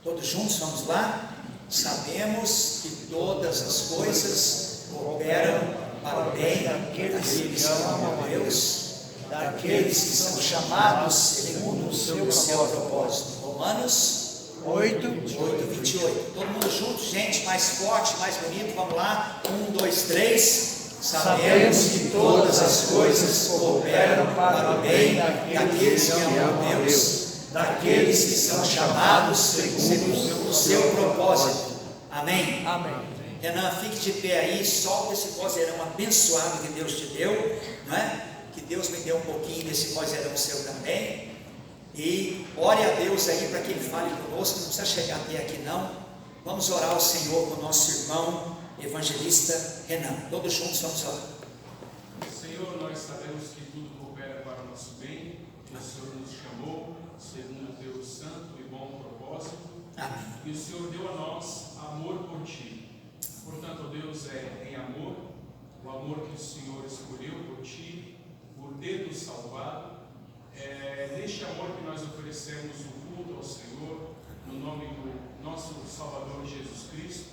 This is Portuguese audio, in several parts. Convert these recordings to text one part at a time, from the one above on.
Todos juntos, vamos lá? Sabemos que todas as coisas cooperam para o bem daqueles que amam a Deus, daqueles que são chamados segundo o seu propósito. Romanos 8:28. Todo mundo junto, gente, mais forte, mais bonito, vamos lá? 1, 2, 3. Sabemos que todas as coisas cooperam para o bem daqueles que amam a Deus, daqueles que são chamados segundo o seu propósito. Amém? Amém. Renan, fique de pé aí, solta esse vozeirão abençoado que Deus te deu, não é? Que Deus me deu um pouquinho desse vozeirão seu também. E ore a Deus aí para que Ele fale conosco, não precisa chegar até aqui não. Vamos orar ao Senhor com o nosso irmão evangelista Renan. Todos juntos vamos orar. Senhor, nós sabemos que tudo coopera para o nosso bem, que o Senhor nos chamou segundo o teu santo e bom propósito. Amém. E o Senhor deu a nós amor por ti. Portanto, Deus é em amor, o amor que o Senhor escolheu por ti, por ter nos salvado. É neste amor que nós oferecemos o culto ao Senhor, no nome do nosso Salvador Jesus Cristo,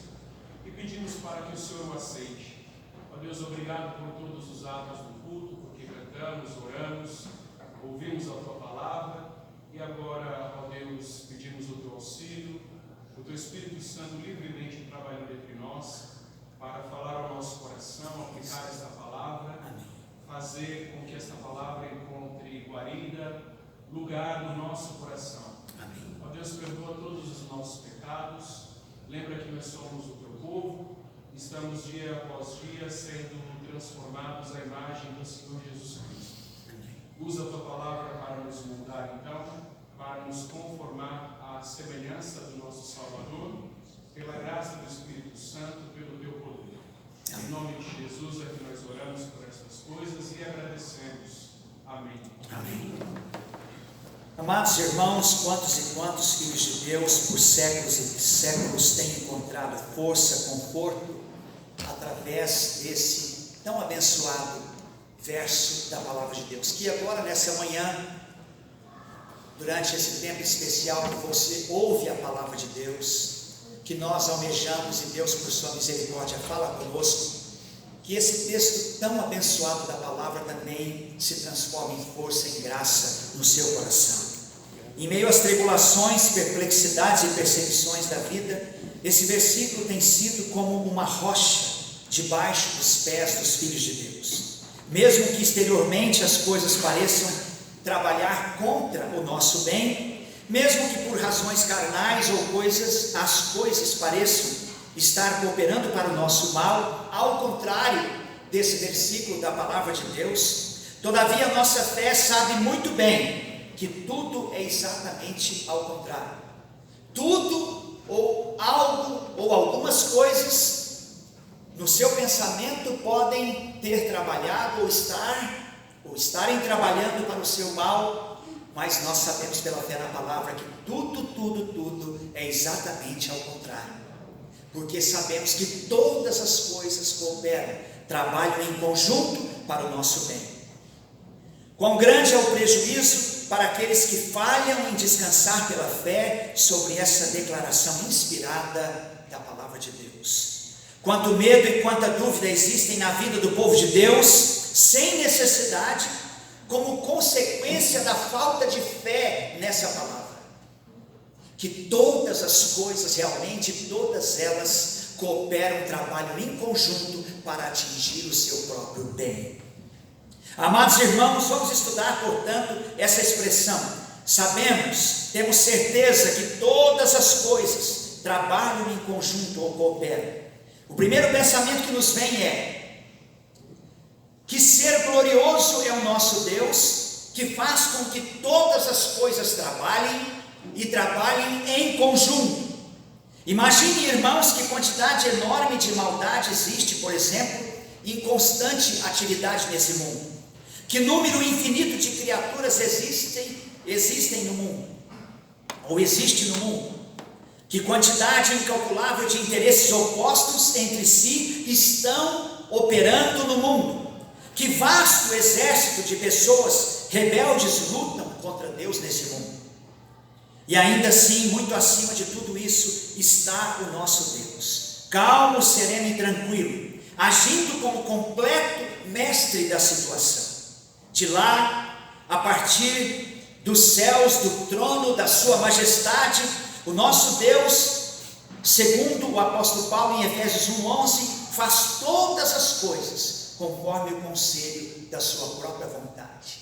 e pedimos para que o Senhor o aceite. Ó Deus, obrigado por todos os atos do culto, porque cantamos, oramos, ouvimos a Tua palavra, e agora, ó Deus, pedimos o Teu auxílio, o Teu Espírito Santo livremente trabalhando entre nós, para falar ao nosso coração, aplicar esta palavra, fazer com que esta palavra encontre guarida, lugar no nosso coração. Ó Deus, perdoa todos os nossos pecados, lembra que nós somos o Teu povo, estamos dia após dia sendo transformados à imagem do Senhor Jesus Cristo. Usa a Tua palavra para nos moldar então, para nos conformar à semelhança do nosso Salvador, pela graça do Espírito Santo, pelo Teu poder. Em nome de Jesus é que nós oramos por estas coisas e agradecemos. Amém. Amém. Amados irmãos, quantos e quantos filhos de Deus por séculos e séculos têm encontrado força, conforto através desse tão abençoado verso da palavra de Deus, que agora nessa manhã, durante esse tempo especial que você ouve a palavra de Deus, que nós almejamos, e Deus por sua misericórdia fala conosco, que esse texto tão abençoado da palavra também se transforme em força, em graça no seu coração. Em meio às tribulações, perplexidades e perseguições da vida, esse versículo tem sido como uma rocha debaixo dos pés dos filhos de Deus. Mesmo que exteriormente as coisas pareçam trabalhar contra o nosso bem, mesmo que por razões carnais ou as coisas pareçam estar cooperando para o nosso mal, ao contrário desse versículo da palavra de Deus, todavia a nossa fé sabe muito bem que tudo é exatamente ao contrário. Tudo ou algo ou algumas coisas no seu pensamento podem ter trabalhado ou estarem trabalhando para o seu mal, mas nós sabemos pela fé na palavra que tudo é exatamente ao contrário, porque sabemos que todas as coisas cooperam, trabalham em conjunto para o nosso bem. Quão grande é o prejuízo para aqueles que falham em descansar pela fé sobre essa declaração inspirada da palavra de Deus. Quanto medo e quanta dúvida existem na vida do povo de Deus, sem necessidade, como consequência da falta de fé nessa palavra. Que todas as coisas, realmente todas elas, cooperam, trabalham em conjunto para atingir o seu próprio bem. Amados irmãos, vamos estudar, portanto, essa expressão. Sabemos, temos certeza que todas as coisas trabalham em conjunto ou cooperam. O primeiro pensamento que nos vem é que ser glorioso é o nosso Deus, que faz com que todas as coisas trabalhem e trabalhem em conjunto. Imagine, irmãos, que quantidade enorme de maldade existe, por exemplo, em constante atividade nesse mundo. Que número infinito de criaturas existem no mundo, ou existe no mundo. Que quantidade incalculável de interesses opostos entre si estão operando no mundo. Que vasto exército de pessoas rebeldes lutam contra Deus nesse mundo. E ainda assim, muito acima de tudo isso, está o nosso Deus, calmo, sereno e tranquilo, agindo como completo mestre da situação. De lá, a partir dos céus, do trono da sua majestade, o nosso Deus, segundo o apóstolo Paulo em Efésios 1:11, faz todas as coisas conforme o conselho da sua própria vontade.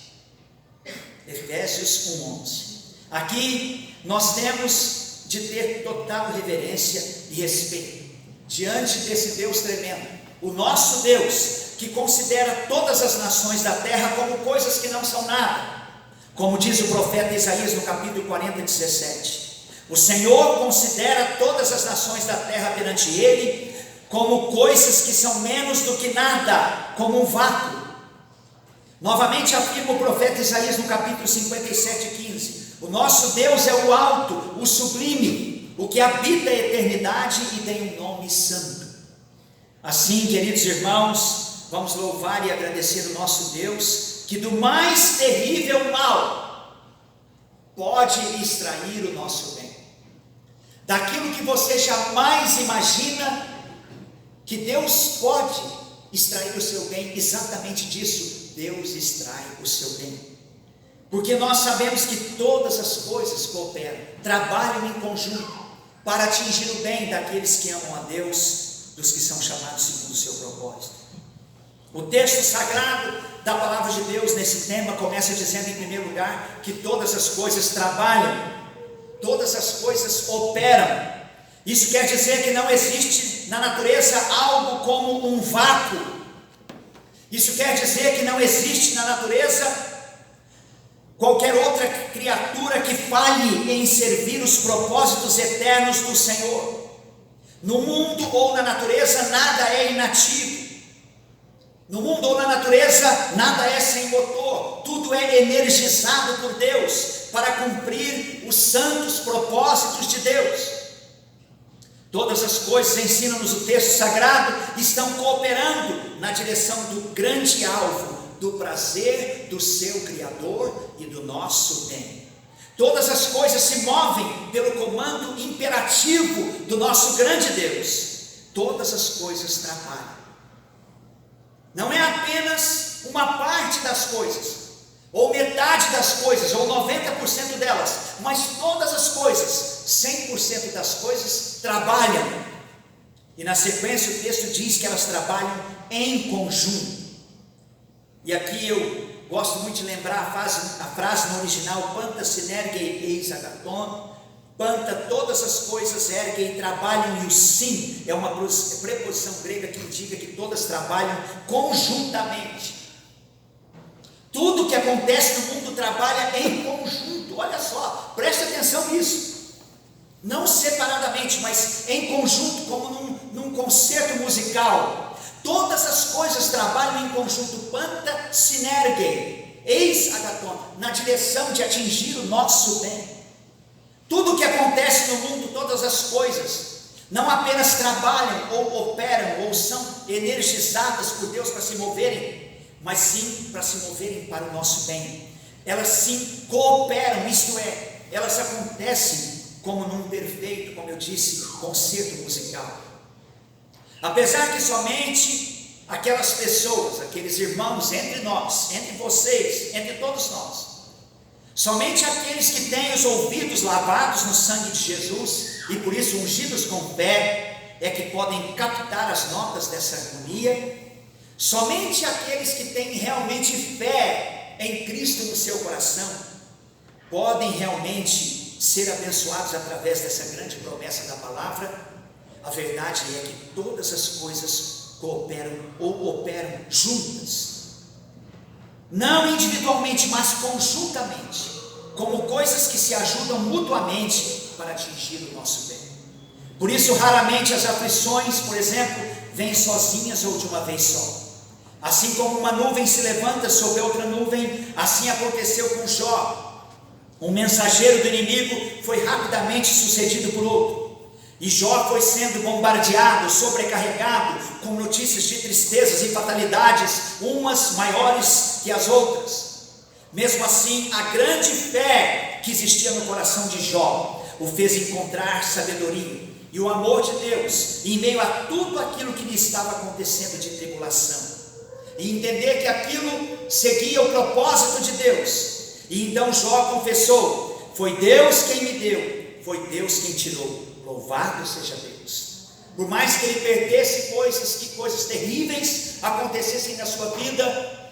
Efésios 1:11. Aqui nós temos de ter total reverência e respeito diante desse Deus tremendo, o nosso Deus, que considera todas as nações da terra como coisas que não são nada, como diz o profeta Isaías no capítulo 40:17. O Senhor considera todas as nações da terra perante Ele como coisas que são menos do que nada, como um vácuo. Novamente afirma o profeta Isaías no capítulo 57:15. O nosso Deus é o alto, o sublime, o que habita a eternidade e tem um nome santo. Assim, queridos irmãos, vamos louvar e agradecer o nosso Deus, que do mais terrível mal pode extrair o nosso bem. Daquilo que você jamais imagina, que Deus pode extrair o seu bem, exatamente disso, Deus extrai o seu bem. Porque nós sabemos que todas as coisas cooperam, trabalham em conjunto, para atingir o bem daqueles que amam a Deus, dos que são chamados segundo o seu propósito. O texto sagrado da palavra de Deus nesse tema começa dizendo, em primeiro lugar, que todas as coisas trabalham, todas as coisas operam. Isso quer dizer que não existe na natureza algo como um vácuo. Isso quer dizer que não existe na natureza qualquer outra criatura que falhe em servir os propósitos eternos do Senhor. No mundo ou na natureza nada é inativo. No mundo ou na natureza nada é sem motor. Tudo é energizado por Deus para cumprir os santos propósitos de Deus. Todas as coisas, ensina-nos o texto sagrado, estão cooperando na direção do grande alvo, do prazer do seu Criador e do nosso bem. Todas as coisas se movem pelo comando imperativo do nosso grande Deus. Todas as coisas trabalham. Não é apenas uma parte das coisas, ou metade das coisas, ou 90% delas, mas todas as coisas, 100% das coisas trabalham. E na sequência o texto diz que elas trabalham em conjunto. E aqui eu gosto muito de lembrar a frase no original, Panta sinergei eis agaton. Panta, todas as coisas erguem e trabalham, e o sim é uma preposição grega que indica que todas trabalham conjuntamente. Tudo que acontece no mundo trabalha em conjunto. Olha só, preste atenção nisso. Não separadamente, mas em conjunto, como num concerto musical. Todas as coisas trabalham em conjunto, Panta sinergei eis agaton, na direção de atingir o nosso bem. Tudo o que acontece no mundo, todas as coisas, não apenas trabalham ou operam ou são energizadas por Deus para se moverem, mas sim para se moverem para o nosso bem. Elas sim cooperam, isto é, elas acontecem como num perfeito, como eu disse, concerto musical. Apesar que somente aquelas pessoas, aqueles irmãos entre nós, entre vocês, entre todos nós, somente aqueles que têm os ouvidos lavados no sangue de Jesus e por isso ungidos com fé é que podem captar as notas dessa harmonia. Somente aqueles que têm realmente fé em Cristo no seu coração podem realmente ser abençoados através dessa grande promessa da palavra. A verdade é que todas as coisas cooperam ou operam juntas, não individualmente, mas conjuntamente, como coisas que se ajudam mutuamente para atingir o nosso bem. Por isso, raramente as aflições, por exemplo, vêm sozinhas ou de uma vez só. Assim como uma nuvem se levanta sobre outra nuvem, assim aconteceu com Jó. Um mensageiro do inimigo foi rapidamente sucedido por outro. E Jó foi sendo bombardeado, sobrecarregado com notícias de tristezas e fatalidades, umas maiores que as outras. Mesmo assim, a grande fé fé que existia no coração de Jó o fez encontrar sabedoria e o amor de Deus em meio a tudo aquilo que lhe estava acontecendo de tribulação, e entender que aquilo seguia o propósito de Deus. E então Jó confessou: foi Deus quem me deu, foi Deus quem tirou, louvado seja Deus. Por mais que ele perdesse coisas terríveis acontecessem na sua vida,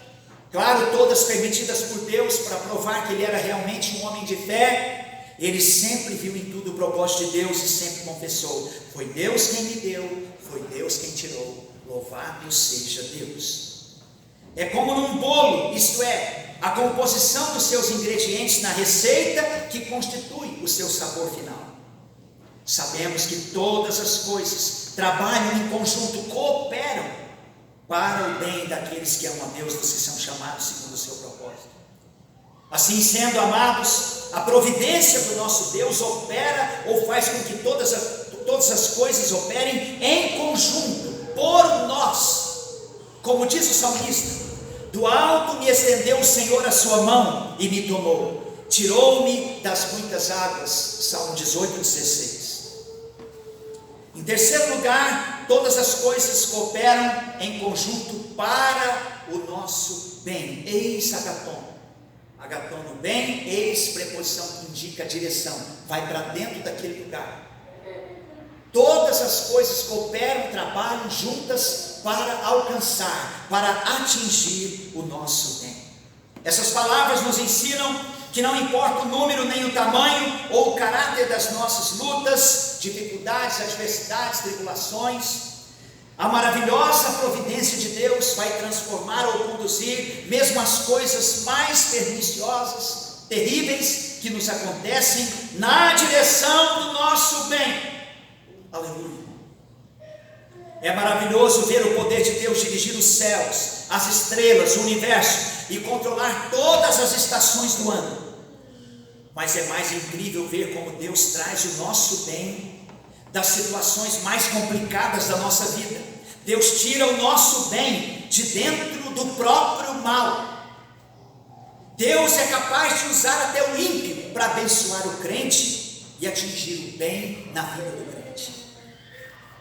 claro, todas permitidas por Deus para provar que ele era realmente um homem de fé, ele sempre viu em tudo o propósito de Deus e sempre confessou: foi Deus quem me deu, foi Deus quem tirou, louvado seja Deus. É como num bolo, isto é, a composição dos seus ingredientes na receita que constitui o seu sabor final. Sabemos que todas as coisas trabalham em conjunto, cooperam para o bem daqueles que amam a Deus, dos que são chamados segundo o seu propósito. Assim sendo, amados, a providência do nosso Deus opera ou faz com que todas as coisas operem em conjunto, por nós. Como diz o salmista: do alto me estendeu o Senhor a sua mão e me tomou, tirou-me das muitas águas. Salmo 18:16. Em terceiro lugar, todas as coisas cooperam em conjunto para o nosso bem. Eis agaton. Agaton no bem, eis preposição que indica a direção, vai para dentro daquele lugar. Todas as coisas cooperam, trabalham juntas para alcançar, para atingir o nosso bem. Essas palavras nos ensinam que não importa o número, nem o tamanho ou o caráter das nossas lutas, dificuldades, adversidades, tribulações, a maravilhosa providência de Deus vai transformar ou conduzir mesmo as coisas mais perniciosas, terríveis que nos acontecem, na direção do nosso bem. Aleluia. É maravilhoso ver o poder de Deus dirigir os céus, as estrelas, o universo e controlar todas as estações do ano. Mas é mais incrível ver como Deus traz o nosso bem das situações mais complicadas da nossa vida. Deus tira o nosso bem de dentro do próprio mal. Deus é capaz de usar até o ímpio para abençoar o crente e atingir o bem na vida do crente.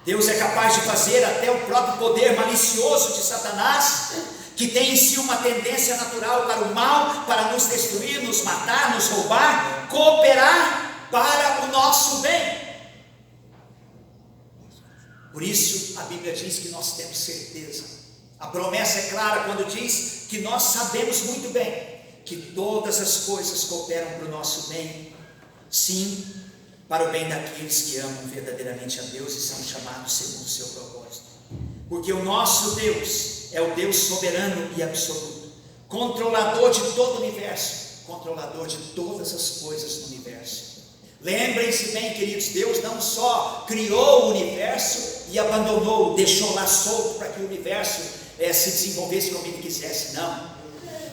Deus é capaz de fazer até o próprio poder malicioso de Satanás, que tem em si uma tendência natural para o mal, para nos destruir, nos matar, nos roubar, cooperar para o nosso bem. Por isso a Bíblia diz que nós temos certeza. A promessa é clara quando diz que nós sabemos muito bem que todas as coisas cooperam para o nosso bem, sim, para o bem daqueles que amam verdadeiramente a Deus e são chamados segundo o seu propósito. Porque o nosso Deus é o Deus soberano e absoluto, controlador de todo o universo, controlador de todas as coisas no universo. Lembrem-se bem, queridos, Deus não só criou o universo e abandonou, deixou lá solto para que o universo se desenvolvesse como ele quisesse, não.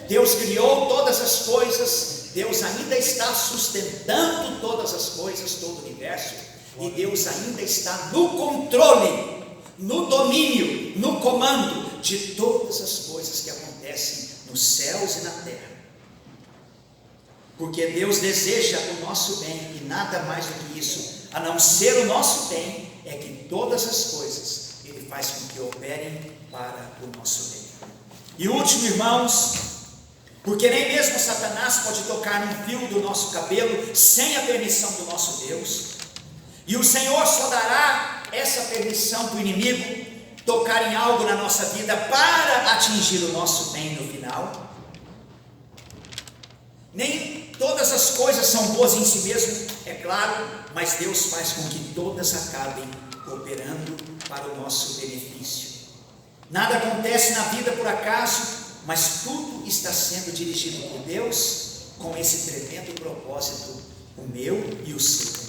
Deus criou todas as coisas, Deus ainda está sustentando todas as coisas, todo o universo, e Deus ainda está no controle, no domínio, no comando de todas as coisas que acontecem nos céus e na terra. Porque Deus deseja o nosso bem, e nada mais do que isso, a não ser o nosso bem, é que todas as coisas Ele faz com que operem para o nosso bem. E último, irmãos, porque nem mesmo Satanás pode tocar num fio do nosso cabelo sem a permissão do nosso Deus, e o Senhor só dará essa permissão para o inimigo tocar em algo na nossa vida para atingir o nosso bem no final. Nem todas as coisas são boas em si mesmo, é claro, mas Deus faz com que todas acabem cooperando para o nosso benefício. Nada acontece na vida por acaso, mas tudo está sendo dirigido por Deus com esse tremendo propósito, o meu e o seu.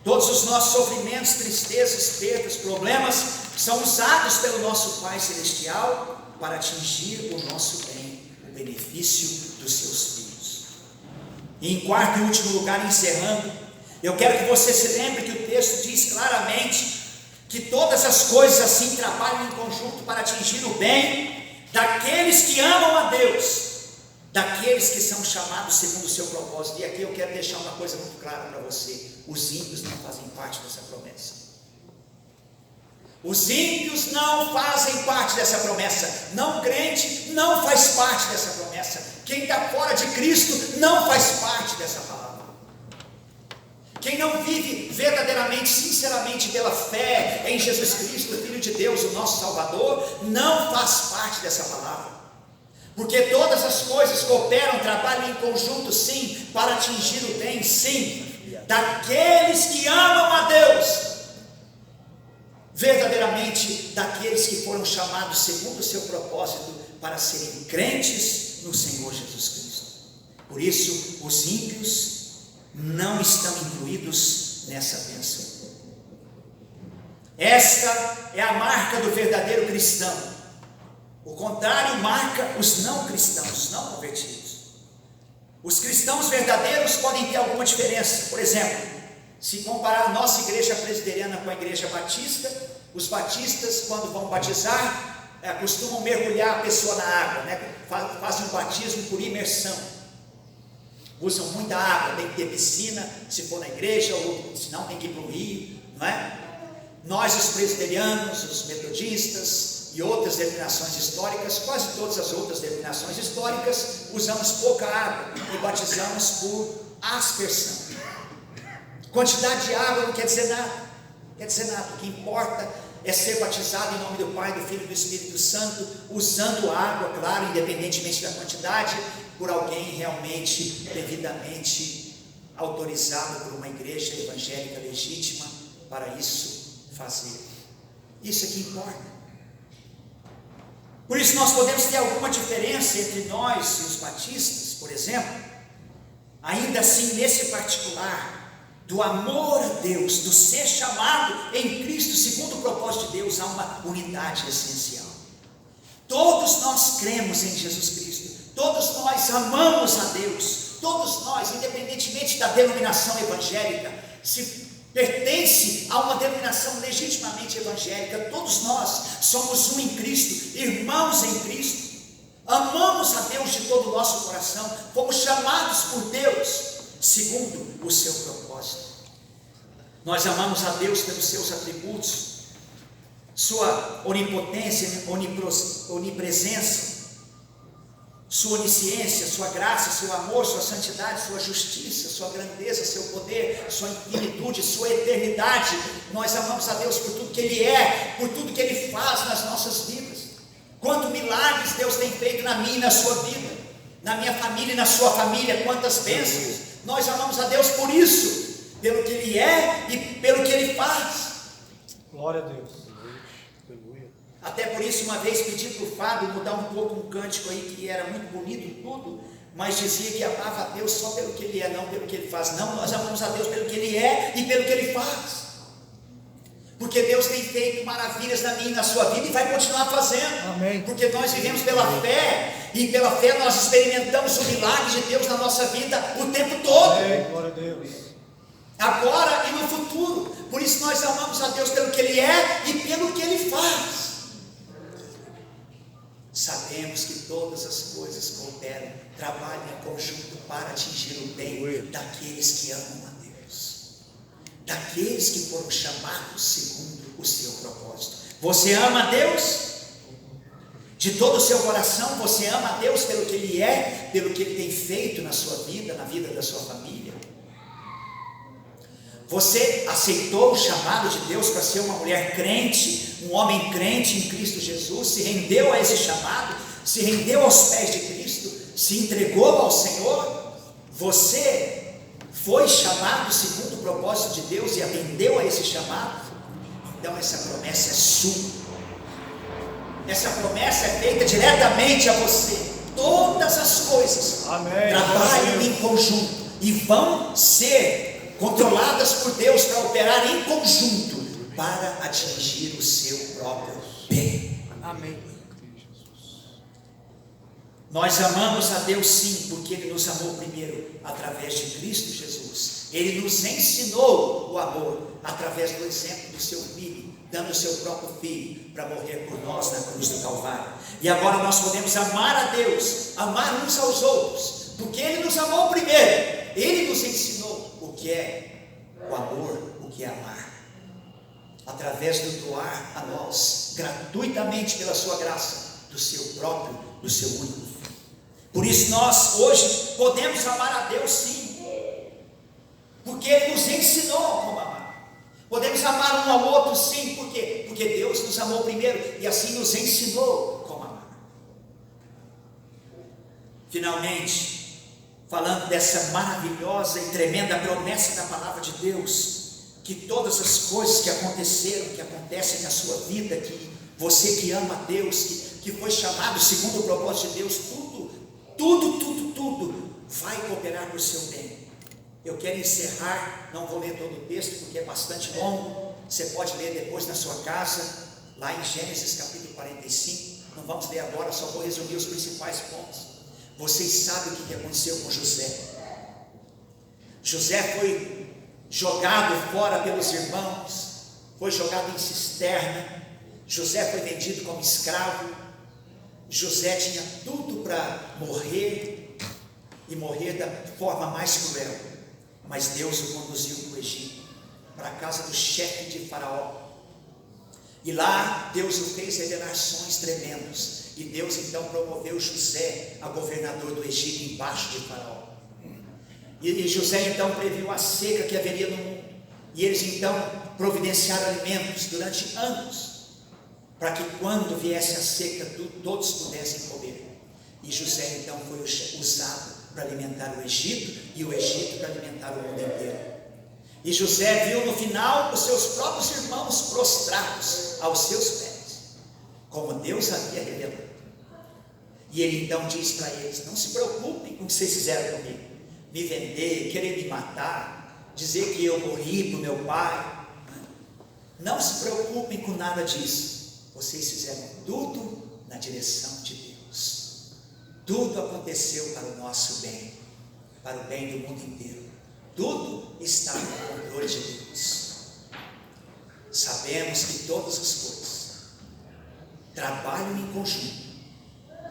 Todos os nossos sofrimentos, tristezas, perdas, problemas são usados pelo nosso Pai Celestial para atingir o nosso bem, o benefício dos seus filhos. E em quarto e último lugar, encerrando, eu quero que você se lembre que o texto diz claramente que todas as coisas assim trabalham em conjunto para atingir o bem daqueles que amam a Deus, daqueles que são chamados segundo o seu propósito. E aqui eu quero deixar uma coisa muito clara para você: os ímpios não fazem parte dessa promessa. Os ímpios não fazem parte dessa promessa. Não crente não faz parte dessa promessa. Quem está fora de Cristo não faz parte dessa palavra. Quem não vive verdadeiramente, sinceramente pela fé em Jesus Cristo, o Filho de Deus, o nosso Salvador, não faz parte dessa palavra. Porque todas as coisas cooperam, trabalham em conjunto, sim, para atingir o bem, sim, daqueles que amam a Deus, verdadeiramente daqueles que foram chamados segundo o seu propósito para serem crentes no Senhor Jesus Cristo. Por isso, os ímpios não estão incluídos nessa bênção. Esta é a marca do verdadeiro cristão. O contrário marca os não cristãos, os não convertidos. Os cristãos verdadeiros podem ter alguma diferença. Por exemplo, se comparar a nossa igreja presbiteriana com a igreja batista, os batistas, quando vão batizar, costumam mergulhar a pessoa na água, né? Fazem um batismo por imersão. Usam muita água, tem que ter piscina, se for na igreja, ou se não tem que ir para o rio, não é? Nós, os presbiterianos, os metodistas e outras denominações históricas, quase todas as outras denominações históricas, usamos pouca água e batizamos por aspersão. Quantidade de água não quer dizer nada, o que importa é ser batizado em nome do Pai, do Filho e do Espírito Santo, usando água, claro, independentemente da quantidade, por alguém realmente, devidamente autorizado por uma igreja evangélica legítima para isso fazer. Isso é que importa. Por isso nós podemos ter alguma diferença entre nós e os batistas, por exemplo, ainda assim nesse particular, do amor a Deus, do ser chamado em Cristo segundo o propósito de Deus, há uma unidade essencial. Todos nós cremos em Jesus Cristo, todos nós amamos a Deus, todos nós, independentemente da denominação evangélica, se pertence a uma denominação legitimamente evangélica, todos nós somos um em Cristo, irmãos em Cristo, amamos a Deus de todo o nosso coração, fomos chamados por Deus segundo o seu propósito. Nós amamos a Deus pelos seus atributos, sua onipotência, onipresença, sua onisciência, sua graça, seu amor, sua santidade, sua justiça, sua grandeza, seu poder, sua infinitude, sua eternidade. Nós amamos a Deus por tudo que Ele é, por tudo que Ele faz nas nossas vidas. Quantos milagres Deus tem feito na minha e na sua vida, na minha família e na sua família, quantas bênçãos. Nós amamos a Deus por isso, pelo que Ele é e pelo que Ele faz. Glória a Deus. Até por isso, uma vez pedi para o Fábio mudar um pouco um cântico aí que era muito bonito tudo, mas dizia que amava a Deus só pelo que Ele é, não pelo que Ele faz. Não, nós amamos a Deus pelo que Ele é e pelo que Ele faz, porque Deus tem feito maravilhas na minha e na sua vida e vai continuar fazendo. Amém. Porque nós vivemos pela fé, e pela fé nós experimentamos o milagre de Deus na nossa vida o tempo todo. Amém. Glória a Deus. Agora e no futuro. Por isso nós amamos a Deus pelo que Ele é e pelo que Ele faz. Sabemos que todas as coisas cooperam, trabalham em conjunto para atingir o bem daqueles que amam a Deus, daqueles que foram chamados segundo o seu propósito. Você ama a Deus? De todo o seu coração, você ama a Deus pelo que Ele é, pelo que Ele tem feito na sua vida, na vida da sua família? Você aceitou o chamado de Deus para ser uma mulher crente, um homem crente em Cristo Jesus, se rendeu a esse chamado, se rendeu aos pés de Cristo, se entregou ao Senhor? Você foi chamado segundo o propósito de Deus e atendeu a esse chamado? Então essa promessa é sua. Essa promessa é feita diretamente a você. Todas as coisas trabalham em conjunto e vão ser controladas por Deus para operar em conjunto para atingir o seu próprio bem. Amém. Nós amamos a Deus sim, porque Ele nos amou primeiro através de Cristo Jesus. Ele nos ensinou o amor através do exemplo do seu Filho, dando o seu próprio Filho para morrer por nós na cruz do Calvário. E agora nós podemos amar a Deus, amar uns aos outros, porque Ele nos amou primeiro. Ele nos ensinou o que é o amor, o que é amar, através do doar a nós, gratuitamente pela sua graça, do seu próprio, do seu único Filho. Por isso nós hoje podemos amar a Deus sim, porque Ele nos ensinou como amar. Podemos amar um ao outro sim, por quê? Porque Deus nos amou primeiro e assim nos ensinou como amar. Finalmente, falando dessa maravilhosa e tremenda promessa da palavra de Deus, que todas as coisas que aconteceram, que acontecem na sua vida, que você que ama a Deus, que foi chamado segundo o propósito de Deus, tudo vai cooperar para o seu bem. Eu quero encerrar, não vou ler todo o texto porque é bastante longo, você pode ler depois na sua casa, lá em Gênesis capítulo 45, não vamos ler agora, só vou resumir os principais pontos. Vocês sabem o que aconteceu com José. José foi jogado fora pelos irmãos, foi jogado em cisterna, José foi vendido como escravo, José tinha tudo para morrer, e morrer da forma mais cruel, mas Deus o conduziu para o Egito, para a casa do chefe de Faraó, e lá Deus o fez revelar sonhos tremendos, e Deus então promoveu José a governador do Egito, embaixo de Faraó. E José então previu a seca que haveria no mundo, e eles então providenciaram alimentos durante anos, para que quando viesse a seca, todos pudessem comer. E José então foi usado para alimentar o Egito, e o Egito para alimentar o mundo inteiro. E José viu no final os seus próprios irmãos prostrados aos seus pés, como Deus havia revelado. E ele então diz para eles: não se preocupem com o que vocês fizeram comigo, me vender, querer me matar, dizer que eu morri para o meu pai. Não se preocupem com nada disso, vocês fizeram tudo na direção de Deus. Tudo aconteceu para o nosso bem, para o bem do mundo inteiro. Tudo está no controle de Deus. Sabemos que todas as coisas trabalham em conjunto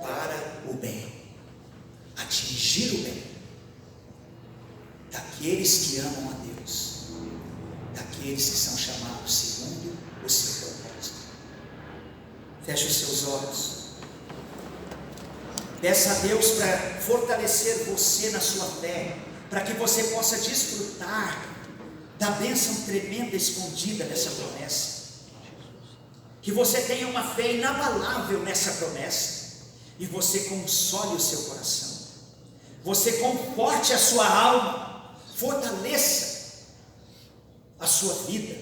para o bem, atingir o bem daqueles que amam a Deus, daqueles que são chamados segundo o seu propósito. Feche os seus olhos. Peça a Deus para fortalecer você na sua fé, para que você possa desfrutar da bênção tremenda escondida nessa promessa. Que você tenha uma fé inabalável nessa promessa, e você console o seu coração, você conforte a sua alma, fortaleça a sua vida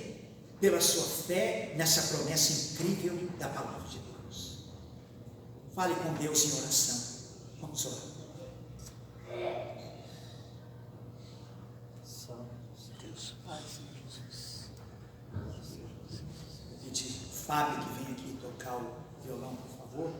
pela sua fé nessa promessa incrível da palavra de Deus. Fale com Deus em oração. Vamos orar. Vou pedir Fábio que vem aqui tocar o violão, por favor.